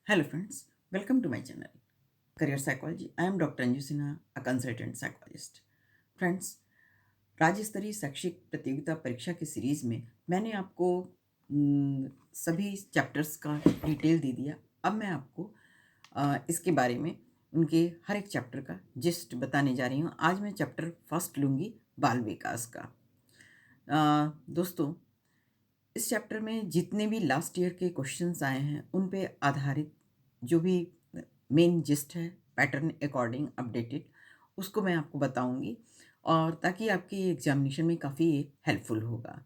Hello friends, welcome to my channel Career Psychology. I am Dr. Anju Sinha, a consultant psychologist. Friends, राज्य स्तरीय शैक्षिक प्रतियोगिता परीक्षा की सीरीज में मैंने आपको सभी चैप्टर्स का डिटेल दे दिया। अब मैं आपको इसके बारे में उनके हर एक चैप्टर का जिस्ट बताने जा रही हूँ। आज मैं चैप्टर फर्स्ट लूँगी बाल विकास का। दोस्तों, इस चैप्टर में जितने भी लास्ट ईयर के क्वेश्चंस आए हैं उन पे आधारित जो भी मेन जिस्ट है, पैटर्न अकॉर्डिंग अपडेटेड, उसको मैं आपको बताऊंगी और ताकि आपके एग्जामिनेशन में काफ़ी हेल्पफुल होगा।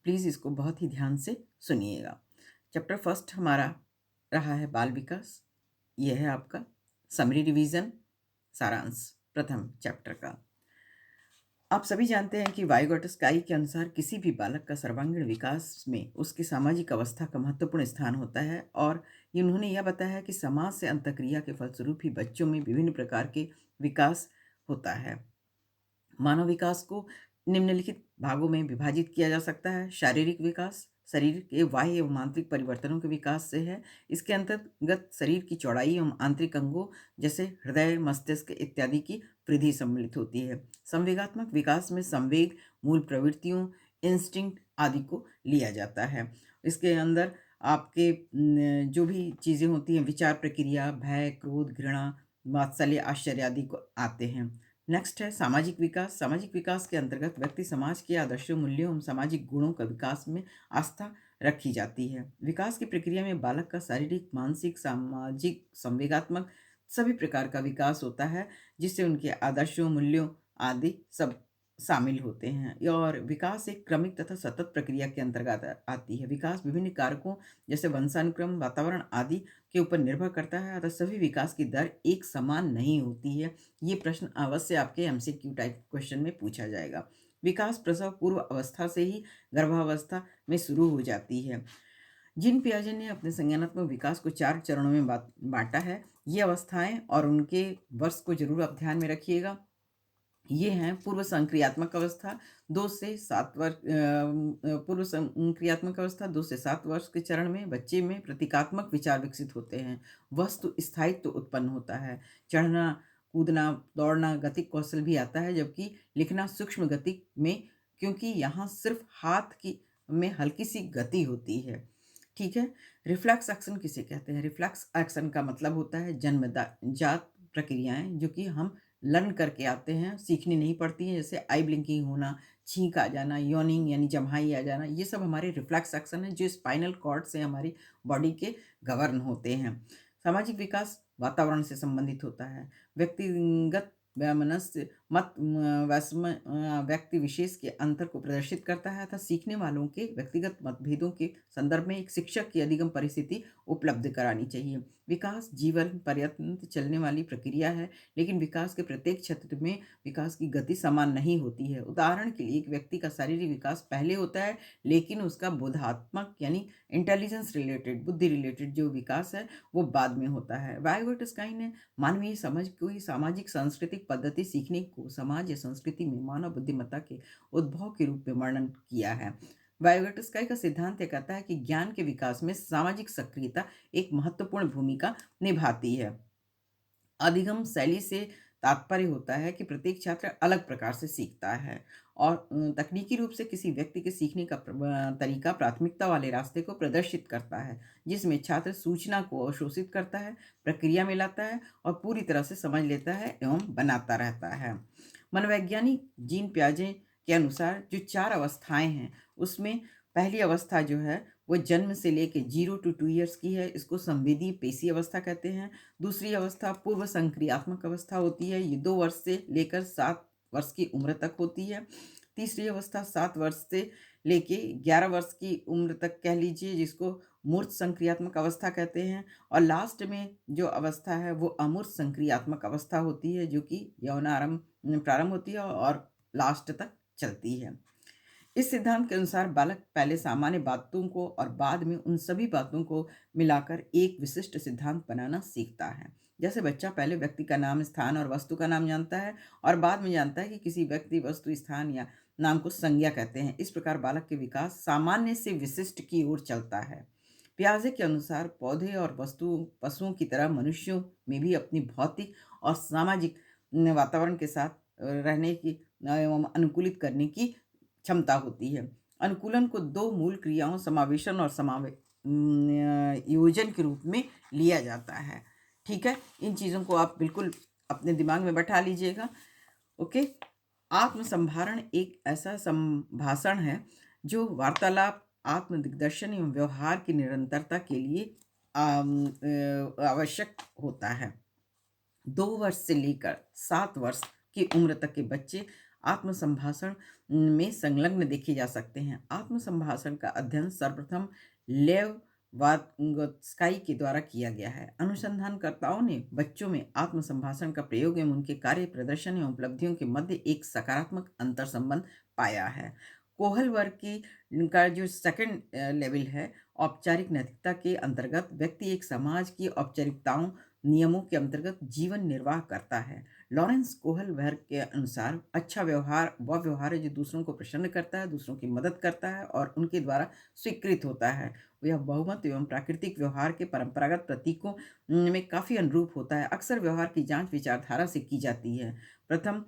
प्लीज़ इसको बहुत ही ध्यान से सुनिएगा। चैप्टर फर्स्ट हमारा रहा है बाल विकास। यह है आपका समरी रिवीजन, सारांश प्रथम चैप्टर का। आप सभी जानते हैं कि वाइगोटस्काई के अनुसार किसी भी बालक का सर्वांगीण विकास में उसकी सामाजिक अवस्था का महत्वपूर्ण स्थान होता है और उन्होंने यह बताया है कि समाज से अंतःक्रिया के फलस्वरूप ही बच्चों में विभिन्न प्रकार के विकास होता है। मानव विकास को निम्नलिखित भागों में विभाजित किया जा सकता है। शारीरिक विकास शरीर के बाह्य एवं आंतरिक परिवर्तनों के विकास से है। इसके अंतर्गत शरीर की चौड़ाई एवं आंतरिक अंगों जैसे हृदय, मस्तिष्क इत्यादि की वृद्धि सम्मिलित होती है। संवेगात्मक विकास में संवेग, मूल प्रवृत्तियों, इंस्टिंक्ट आदि को लिया जाता है। इसके अंदर आपके जो भी चीज़ें होती हैं, विचार प्रक्रिया, भय, क्रोध, घृणा, वात्सल्य, आश्चर्य आदि को आते हैं। नेक्स्ट है सामाजिक विकास। सामाजिक विकास के अंतर्गत व्यक्ति समाज के आदर्शों, मूल्यों एवं सामाजिक गुणों का विकास में आस्था रखी जाती है। विकास की प्रक्रिया में बालक का शारीरिक, मानसिक, सामाजिक, संवेगात्मक सभी प्रकार का विकास होता है, जिससे उनके आदर्शों, मूल्यों आदि सब शामिल होते हैं। और विकास एक क्रमिक तथा सतत प्रक्रिया के अंतर्गत आती है। विकास विभिन्न कारकों जैसे वंशानुक्रम, वातावरण आदि के ऊपर निर्भर करता है, अतः सभी विकास की दर एक समान नहीं होती है। ये प्रश्न अवश्य आपके एमसीक्यू टाइप क्वेश्चन में पूछा जाएगा। विकास प्रसव पूर्व अवस्था से ही गर्भावस्था में शुरू हो जाती है। जीन पियाजे ने अपने संज्ञानात्मक विकास को 4 चरणों में बांटा है। ये अवस्थाएं और उनके वर्ष को जरूर आप ध्यान में रखिएगा। ये हैं पूर्व संक्रियात्मक अवस्था 2 से 7 वर्ष। पूर्व संक्रियात्मक अवस्था 2 से 7 वर्ष के चरण में बच्चे में प्रतीकात्मक विचार विकसित होते हैं। वस्तु स्थायित्व उत्पन्न होता है। चढ़ना, कूदना, दौड़ना, गतिक कौशल भी आता है, जबकि लिखना सूक्ष्म गति में, क्योंकि यहाँ सिर्फ हाथ की में हल्की सी गति होती है। ठीक है। रिफ्लेक्स एक्शन किसे कहते हैं? रिफ्लेक्स एक्शन का मतलब होता है जन्मजात प्रक्रियाएं जो कि हम लर्न करके आते हैं, सीखनी नहीं पड़ती हैं। जैसे आई ब्लिंकिंग होना, छींक आ जाना, यॉर्निंग यानी जम्हाई आ जाना, ये सब हमारे रिफ्लेक्स एक्शन है जो स्पाइनल कॉर्ड से हमारी बॉडी के गवर्न होते हैं। सामाजिक विकास वातावरण से संबंधित होता है। व्यक्तिगत वैमनस्य मत व्यक्ति विशेष के अंतर को प्रदर्शित करता है तथा सीखने वालों के व्यक्तिगत मतभेदों के संदर्भ में एक शिक्षक की अधिगम परिस्थिति उपलब्ध करानी चाहिए। विकास जीवन पर्यंत चलने वाली प्रक्रिया है, लेकिन विकास के प्रत्येक क्षेत्र में विकास की गति समान नहीं होती है। उदाहरण के लिए एक व्यक्ति का शारीरिक विकास पहले होता है, लेकिन उसका बोधात्मक यानी इंटेलिजेंस रिलेटेड, बुद्धि रिलेटेड जो विकास है वो बाद में होता है। वाइगोटस्काई ने मानवीय समझ को सामाजिक सांस्कृतिक पद्धति सीखने को समाज या संस्कृति में मानव बुद्धिमत्ता के उद्भव के रूप में वर्णन किया है। वाइगोटस्काई का सिद्धांत यह कहता है कि ज्ञान के विकास में सामाजिक सक्रियता एक महत्वपूर्ण भूमिका निभाती है। अधिगम शैली से तात्पर्य होता है कि प्रत्येक छात्र अलग प्रकार से सीखता है और तकनीकी रूप से किसी व्यक्ति के सीखने का तरीका प्राथमिकता वाले रास्ते को प्रदर्शित करता है, जिसमें छात्र सूचना को अवशोषित करता है, प्रक्रिया में लाता है और पूरी तरह से समझ लेता है एवं बनाता रहता है। मनोवैज्ञानिक जीन पियाजे के अनुसार जो 4 अवस्थाएं हैं, उसमें पहली अवस्था जो है वो जन्म से लेके 0 to 2 ईयर्स की है। इसको संवेदी पेशी अवस्था कहते हैं। दूसरी अवस्था पूर्व संक्रियात्मक अवस्था होती है। ये 2 वर्ष से लेकर 7 वर्ष की उम्र तक होती है। तीसरी अवस्था 7 वर्ष से लेके 11 वर्ष की उम्र तक कह लीजिए, जिसको मूर्त संक्रियात्मक अवस्था कहते हैं। और लास्ट में जो अवस्था है वो अमूर्त संक्रियात्मक अवस्था होती है, जो कि यौनारंभ प्रारंभ होती है और लास्ट तक चलती है। इस सिद्धांत के अनुसार बालक पहले सामान्य बातों को और बाद में उन सभी बातों को मिलाकर एक विशिष्ट सिद्धांत बनाना सीखता है। जैसे बच्चा पहले व्यक्ति का नाम, स्थान और वस्तु का नाम जानता है और बाद में जानता है कि किसी व्यक्ति, वस्तु, स्थान या नाम को संज्ञा कहते हैं। इस प्रकार बालक के विकास सामान्य से विशिष्ट की ओर चलता है। पियाजे के अनुसार पौधे और पशुओं की तरह मनुष्यों में भी अपनी भौतिक और सामाजिक वातावरण के साथ रहने की एवं अनुकूलित करने की क्षमता होती है। अनुकूलन को दो मूल क्रियाओं समावेशन और योजन के रूप में लिया जाता है। ठीक है, इन चीज़ों को आप बिल्कुल अपने दिमाग में बैठा लीजिएगा। ओके। आत्मसंभारण एक ऐसा संभाषण है जो वार्तालाप, आत्म दिग्दर्शन एवं व्यवहार की निरंतरता के लिए आवश्यक होता है। 2 वर्ष से लेकर 7 वर्ष की उम्र तक के बच्चे आत्मसंभाषण में संलग्न देखे जा सकते हैं। आत्मसंभाषण का अध्ययन सर्वप्रथम लेव वात्स्काई के द्वारा किया गया है। अनुसंधानकर्ताओं ने बच्चों में आत्मसंभाषण का प्रयोग एवं उनके कार्य प्रदर्शन एवं उपलब्धियों के मध्य एक सकारात्मक अंतर संबंध पाया है। कोहल वर्ग का जो सेकंड लेवल है, औपचारिक नैतिकता के अंतर्गत व्यक्ति एक समाज की औपचारिकताओं नियमों के अंतर्गत जीवन निर्वाह करता है। लॉरेंस कोहल वर्ग के अनुसार अच्छा व्यवहार वह व्यवहार है जो दूसरों को प्रसन्न करता है, दूसरों की मदद करता है और उनके द्वारा स्वीकृत होता है। यह बहुमत एवं प्राकृतिक व्यवहार के परंपरागत प्रतीकों में काफ़ी अनुरूप होता है। अक्सर व्यवहार की जांच विचारधारा से की जाती है। प्रथम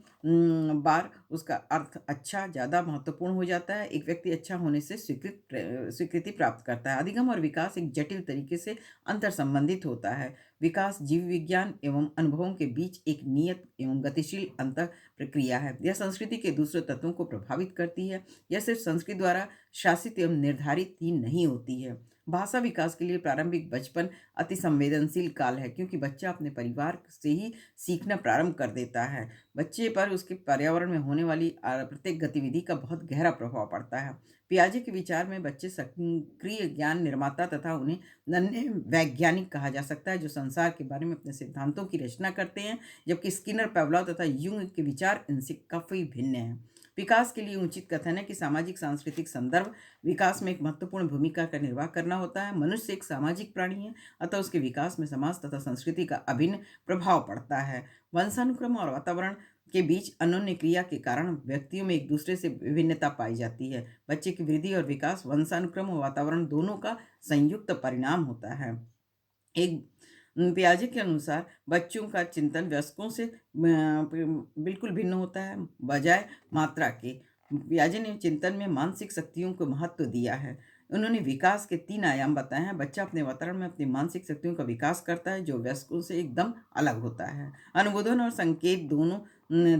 बार उसका अर्थ अच्छा ज़्यादा महत्वपूर्ण हो जाता है। एक व्यक्ति अच्छा होने से स्वीकृति प्राप्त करता है। अधिगम और विकास एक जटिल तरीके से अंतर संबंधित होता है। विकास जीव विज्ञान एवं अनुभवों के बीच एक नियत एवं गतिशील अंतर प्रक्रिया है। यह संस्कृति के दूसरे तत्वों को प्रभावित करती है। यह सिर्फ संस्कृति द्वारा शासित एवं निर्धारित ही नहीं होती है। भाषा विकास के लिए प्रारंभिक बचपन अति संवेदनशील काल है, क्योंकि बच्चा अपने परिवार से ही सीखना प्रारंभ कर देता है। बच्चे पर उसके पर्यावरण में होने वाली प्रत्येक गतिविधि का बहुत गहरा प्रभाव पड़ता है। पियाजे के विचार में बच्चे सक्रिय ज्ञान निर्माता तथा उन्हें नन्हे वैज्ञानिक कहा जा सकता है, जो संसार के बारे में अपने सिद्धांतों की रचना करते हैं, जबकि स्किनर, पावलोव तथा यूंग के विचार इनसे काफ़ी भिन्न हैं। विकास के लिए उचित कथन है कि सामाजिक सांस्कृतिक संदर्भ विकास में एक महत्वपूर्ण भूमिका का निर्वाह करना होता है। मनुष्य एक सामाजिक प्राणी है, अतः उसके विकास में समाज तथा संस्कृति का अभिन्न प्रभाव पड़ता है। वंशानुक्रम और वातावरण के बीच अनोन्य क्रिया के कारण व्यक्तियों में एक दूसरे से विभिन्नता पाई जाती है। बच्चे की वृद्धि और विकास वंशानुक्रम और वातावरण दोनों का संयुक्त परिणाम होता है। एक पियाजे के अनुसार बच्चों का चिंतन वयस्कों से बिल्कुल भिन्न होता है, बजाय मात्रा के। पियाजे ने चिंतन में मानसिक शक्तियों को महत्व दिया है। उन्होंने विकास के 3 आयाम बताए हैं। बच्चा अपने वातावरण में अपनी मानसिक शक्तियों का विकास करता है, जो वयस्कों से एकदम अलग होता है। अनुबोधन और संकेत दोनों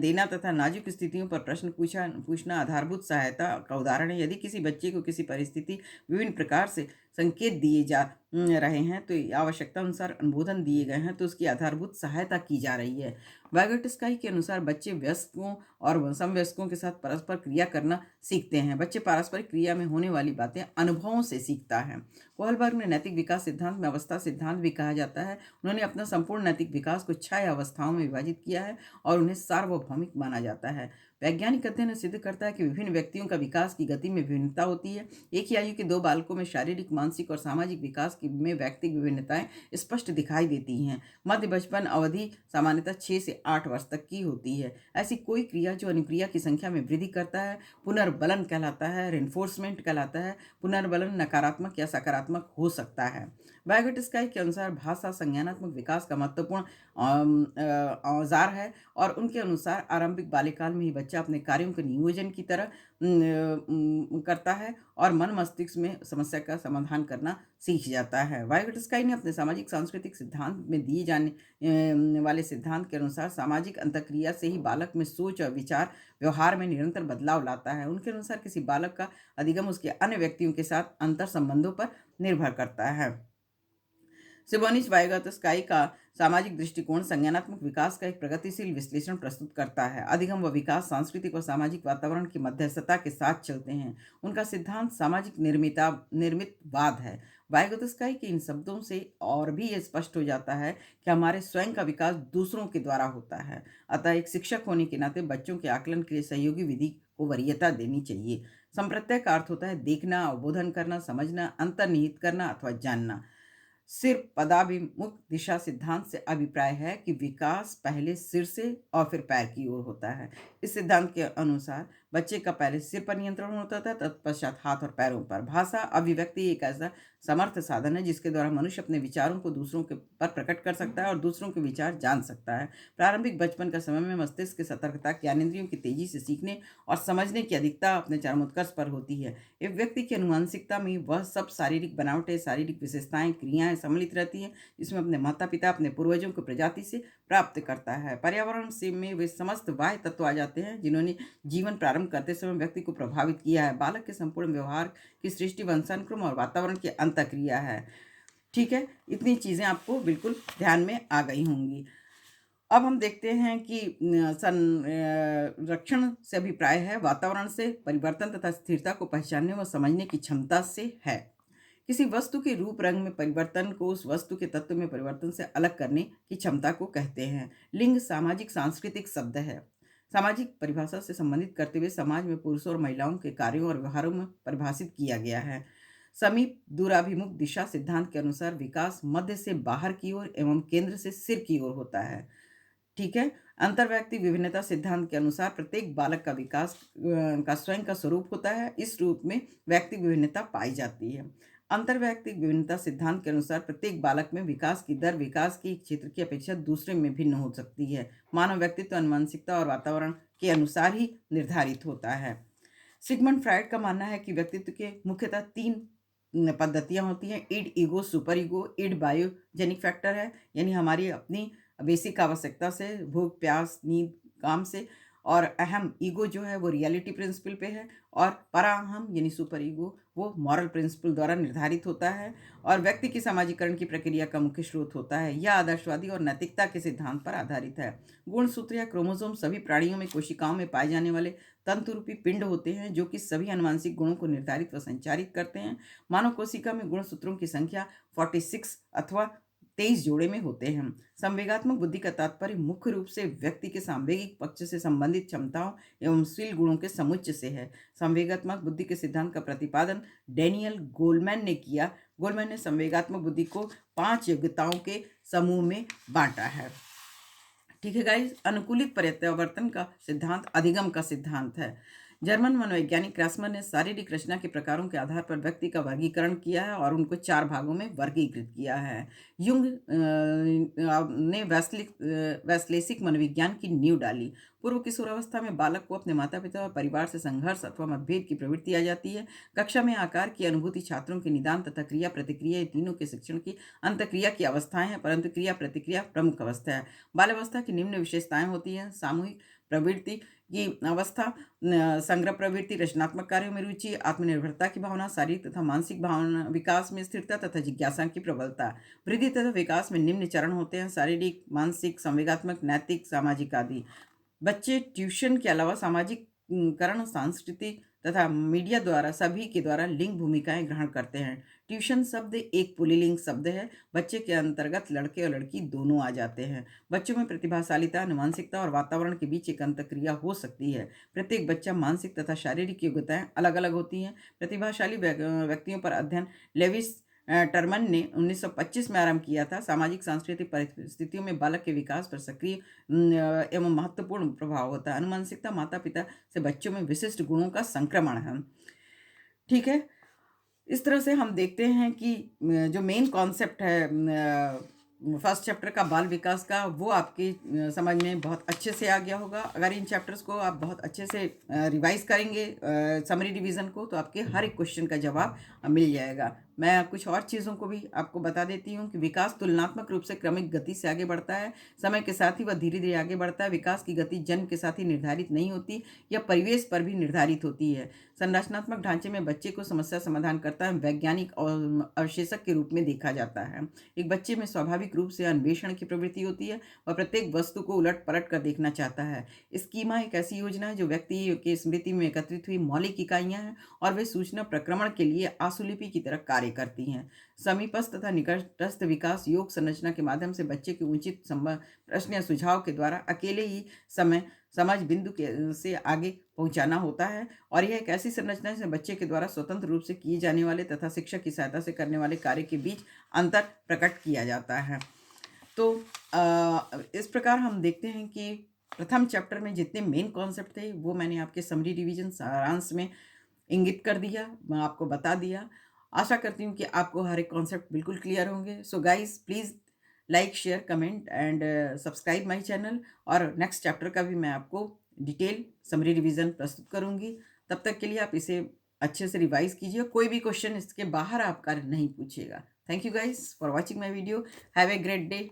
देना तथा नाजुक स्थितियों पर प्रश्न पूछना आधारभूत सहायता का उदाहरण है। यदि किसी बच्चे को किसी परिस्थिति विभिन्न प्रकार से संकेत दिए जा रहे हैं, तो आवश्यकता अनुसार अनुबोधन दिए गए हैं, तो उसकी आधारभूत सहायता की जा रही है। वाइगोटस्काई के अनुसार बच्चे वयस्कों और समवयस्कों के साथ परस्पर क्रिया करना सीखते हैं। बच्चे पारस्परिक क्रिया में होने वाली बातें अनुभवों से सीखता है। कोहलबर्ग ने नैतिक विकास सिद्धांत में अवस्था सिद्धांत भी कहा जाता है। उन्होंने अपना संपूर्ण नैतिक विकास को 6 अवस्थाओं में विभाजित किया है और उन्हें सार्वभौमिक माना जाता है। वैज्ञानिक अध्ययन सिद्ध करता है कि विभिन्न व्यक्तियों का विकास की गति में विभिन्नता होती है। एक ही आयु के 2 बालकों में शारीरिक, मानसिक और सामाजिक विकास में व्यक्तिगत विभिन्नताएं स्पष्ट दिखाई देती हैं। मध्य बचपन अवधि सामान्यतः 6 से 8 वर्ष तक की होती है। ऐसी कोई क्रिया जो अनुक्रिया की संख्या में वृद्धि करता है पुनर्बलन कहलाता है, रेनफोर्समेंट कहलाता है। पुनर्बलन नकारात्मक या सकारात्मक हो सकता है। वाइगोटस्काई के अनुसार भाषा संज्ञानात्मक विकास का महत्वपूर्ण औजार है और उनके अनुसार आरंभिक बाल्यकाल में ही बच्चा अपने कार्यों के नियोजन की तरह करता है और मन मस्तिष्क में समस्या का समाधान करना सीख जाता है। वाइगोटस्काई ने अपने सामाजिक सांस्कृतिक सिद्धांत में दिए जाने वाले सिद्धांत के अनुसार सामाजिक अंतःक्रिया से ही बालक में सोच और विचार व्यवहार में निरंतर बदलाव लाता है। उनके अनुसार किसी बालक का अधिगम उसके अन्य व्यक्तियों के साथ अंतर संबंधों पर निर्भर करता है। सिमोनिस वाइगोत्स्काई का सामाजिक दृष्टिकोण संज्ञानात्मक विकास का एक प्रगतिशील विश्लेषण प्रस्तुत करता है। अधिगम व विकास सांस्कृतिक और सामाजिक वातावरण की मध्यस्थता के साथ चलते हैं। उनका सिद्धांत सामाजिक निर्मितवाद है। वाइगोत्स्काई के इन शब्दों से और भी ये स्पष्ट हो जाता है कि हमारे स्वयं का विकास दूसरों के द्वारा होता है। अतः एक शिक्षक होने के नाते बच्चों के आकलन के लिए सहयोगी विधि को वरीयता देनी चाहिए। संप्रत्यय का अर्थ होता है देखना, अवबोधन करना, समझना, अंतर्निहित करना अथवा जानना। सिर्फ पदाभिमुख दिशा सिद्धांत से अभिप्राय है कि विकास पहले सिर से और फिर पैर की ओर होता है। इस सिद्धांत के अनुसार बच्चे का पहले सिर पर नियंत्रण होता था, तत्पश्चात हाथ और पैरों पर। भाषा अभिव्यक्ति एक ऐसा समर्थ साधन है जिसके द्वारा मनुष्य अपने विचारों को दूसरों के पर प्रकट कर सकता है और दूसरों के विचार जान सकता है। प्रारंभिक बचपन का समय में मस्तिष्क की सतर्कता, ज्ञानेंद्रियों की तेजी से सीखने और समझने की अधिकता अपने चरमोत्कर्ष पर होती है। एक व्यक्ति की अनुवांशिकता में वह सब शारीरिक बनावटें, शारीरिक विशेषताएं, क्रियाएं सम्मिलित रहती हैं जिसमें अपने माता पिता, अपने पूर्वजों को प्रजाति से प्राप्त करता है। पर्यावरण से में वे समस्त बाह्य तत्व आ जाते हैं जिन्होंने जीवन प्रारंभ करते समय व्यक्ति को प्रभावित किया है। बालक के संपूर्ण व्यवहार की सृष्टि वंशानुक्रम और वातावरण की अंतःक्रिया है। ठीक है, इतनी चीजें आपको बिल्कुल ध्यान में आ गई होंगी। अब हम देखते हैं कि संरक्षण से अभिप्राय है वातावरण से परिवर्तन तथा स्थिरता को पहचानने व समझने की क्षमता से है। किसी वस्तु के रूप रंग में परिवर्तन को उस वस्तु के तत्व में परिवर्तन से अलग करने की क्षमता को कहते हैं। लिंग सामाजिक सांस्कृतिक शब्द है। सामाजिक परिभाषा से संबंधित करते हुए समाज में पुरुषों और महिलाओं के कार्यों और व्यवहारों में परिभाषित किया गया है। समीप दूराभिमुख दिशा सिद्धांत के अनुसार विकास मध्य से बाहर की ओर एवं केंद्र से सिर की ओर होता है। ठीक है। अंतर्व्यक्ति विभिन्नता सिद्धांत के अनुसार प्रत्येक बालक का विकास का स्वयं का स्वरूप होता है। इस रूप में व्यक्ति विभिन्नता पाई जाती है। अंतर्वैयक्तिक विभिन्नता सिद्धांत के अनुसार प्रत्येक बालक में विकास की दर विकास के क्षेत्र की अपेक्षा दूसरे में भिन्न हो सकती है। मानव व्यक्तित्व अनुवांशिकता और वातावरण के अनुसार ही निर्धारित होता है। सिगमंड फ्राइड का मानना है कि व्यक्तित्व के मुख्यतः 3 पद्धतियां होती हैं। Id, ego, super ego. Id biogenic factor है, यानी हमारी अपनी बेसिक आवश्यकता से, भूख, प्यास, नींद, काम से। और अहम ईगो जो है वो रियलिटी प्रिंसिपल पे है। और पराअहम यानी सुपर ईगो वो मॉरल प्रिंसिपल द्वारा निर्धारित होता है और व्यक्ति की समाजीकरण की प्रक्रिया का मुख्य स्रोत होता है। यह आदर्शवादी और नैतिकता के सिद्धांत पर आधारित है। गुणसूत्र या क्रोमोसोम सभी प्राणियों में कोशिकाओं में पाए जाने वाले तंतुरूपी पिंड होते हैं जो कि सभी आनुवंशिक गुणों को निर्धारित व संचारित करते हैं। मानव कोशिका में गुणसूत्रों की संख्या 46 अथवा 23 जोड़े में होते हैं। संवेगात्मक बुद्धि का तात्पर्य मुख्य रूप से व्यक्ति के सांवेगिक पक्ष से संबंधित क्षमताओं एवं शील गुणों के समुच्चय से है। संवेगात्मक बुद्धि के सिद्धांत का प्रतिपादन डैनियल गोलमैन ने किया। गोलमैन ने संवेगात्मक बुद्धि को 5 योग्यताओं के समूह में बांटा है। ठीक है गाइस, अनुकूलित प्रत्यावर्तन का सिद्धांत अधिगम का सिद्धांत है। जर्मन मनोवैज्ञानिक क्रासमर ने शारीरिक रचना के प्रकारों के आधार पर व्यक्ति का वर्गीकरण किया है और उनको 4 भागों में वर्गीकृत किया है। युंग ने वैश्लेषिक मनोविज्ञान की नींव डाली। पूर्व किशोरावस्था में बालक को अपने माता पिता और परिवार से संघर्ष अथवा मतभेद की प्रवृत्ति आ जाती है। कक्षा में आकार की अनुभूति, छात्रों के निदान तथा क्रिया प्रतिक्रिया, ये तीनों के शिक्षण की अंतक्रिया की अवस्थाएं हैं, परंतु क्रिया प्रतिक्रिया प्रमुख अवस्था है। बाल्यावस्था की निम्न विशेषताएं होती हैं: सामूहिक प्रवृत्ति की अवस्था, संग्रह प्रवृत्ति, रचनात्मक कार्यों में रुचि, आत्मनिर्भरता की भावना, शारीरिक तथा मानसिक भावना विकास में स्थिरता तथा जिज्ञासा की प्रबलता। वृद्धि तथा विकास में निम्न चरण होते हैं: शारीरिक, मानसिक, संवेगात्मक, नैतिक, सामाजिक आदि। बच्चे ट्यूशन के अलावा सामाजिककरण, सांस्कृतिक तथा मीडिया द्वारा सभी के द्वारा लिंग भूमिकाएं ग्रहण करते हैं। ट्यूशन शब्द एक पुल्लिंग शब्द है। बच्चे के अंतर्गत लड़के और लड़की दोनों आ जाते हैं। बच्चों में प्रतिभाशालिता, अनुवांशिकता और वातावरण के बीच एक अंतःक्रिया हो सकती है। प्रत्येक बच्चा मानसिक तथा शारीरिक योग्यताएं अलग अलग होती हैं। प्रतिभाशाली व्यक्तियों पर अध्ययन लेविस टर्मन ने 1925 में आरंभ किया था। सामाजिक सांस्कृतिक परिस्थितियों में बालक के विकास पर सक्रिय एवं महत्वपूर्ण प्रभाव होता है। अनुवांशिकता माता पिता से बच्चों में विशिष्ट गुणों का संक्रमण है। ठीक है, इस तरह से हम देखते हैं कि जो मेन कॉन्सेप्ट है फर्स्ट चैप्टर का बाल विकास का, वो आपके समझ में बहुत अच्छे से आ गया होगा। अगर इन चैप्टर्स को आप बहुत अच्छे से रिवाइज करेंगे समरी डिवीज़न को, तो आपके हर एक क्वेश्चन का जवाब मिल जाएगा। मैं कुछ और चीज़ों को भी आपको बता देती हूँ कि विकास तुलनात्मक रूप से क्रमिक गति से आगे बढ़ता है। समय के साथ ही वह धीरे धीरे आगे बढ़ता है। विकास की गति जन्म के साथ ही निर्धारित नहीं होती, यह परिवेश पर भी निर्धारित होती है। संरचनात्मक ढांचे में बच्चे को समस्या समाधान करता है वैज्ञानिक और अवशेषक के रूप में देखा जाता है। एक बच्चे में स्वाभाविक रूप से अन्वेषण की प्रवृत्ति होती है। वह प्रत्येक वस्तु को उलट पलट कर देखना चाहता है। स्कीमा एक ऐसी योजना है जो व्यक्ति की स्मृति में एकत्रित हुई मौलिक इकाइयां हैं और वे सूचना प्रक्रमण के लिए आशुलिपि की तरह कार्य करती हैं। समीपस्थ तथा निकटस्थ विकास योग संरचना के माध्यम से बच्चे के उचित प्रश्न या सुझाव के द्वारा अकेले ही समझ बिंदु से आगे पहुंचाना होता है। और यह एक ऐसी संरचना है जिसमें बच्चे के द्वारा स्वतंत्र रूप से किए जाने वाले तथा शिक्षक की सहायता से करने वाले कार्य के बीच अंतर प्रकट किया जाता है। तो इस प्रकार हम देखते हैं कि प्रथम चैप्टर में जितने मेन कॉन्सेप्ट थे वो मैंने आपके समरी रिवीजन सारांश में इंगित कर दिया, मैं आपको बता दिया। आशा करती हूँ कि आपको हर एक कॉन्सेप्ट बिल्कुल क्लियर होंगे। So guys please like, share, comment and subscribe my channel, और नेक्स्ट चैप्टर का भी मैं आपको डिटेल समरी रिवीजन प्रस्तुत करूँगी। तब तक के लिए आप इसे अच्छे से रिवाइज कीजिए, कोई भी क्वेश्चन इसके बाहर आप कार्य नहीं पूछिएगा। Thank you guys for watching my video. Have a great day.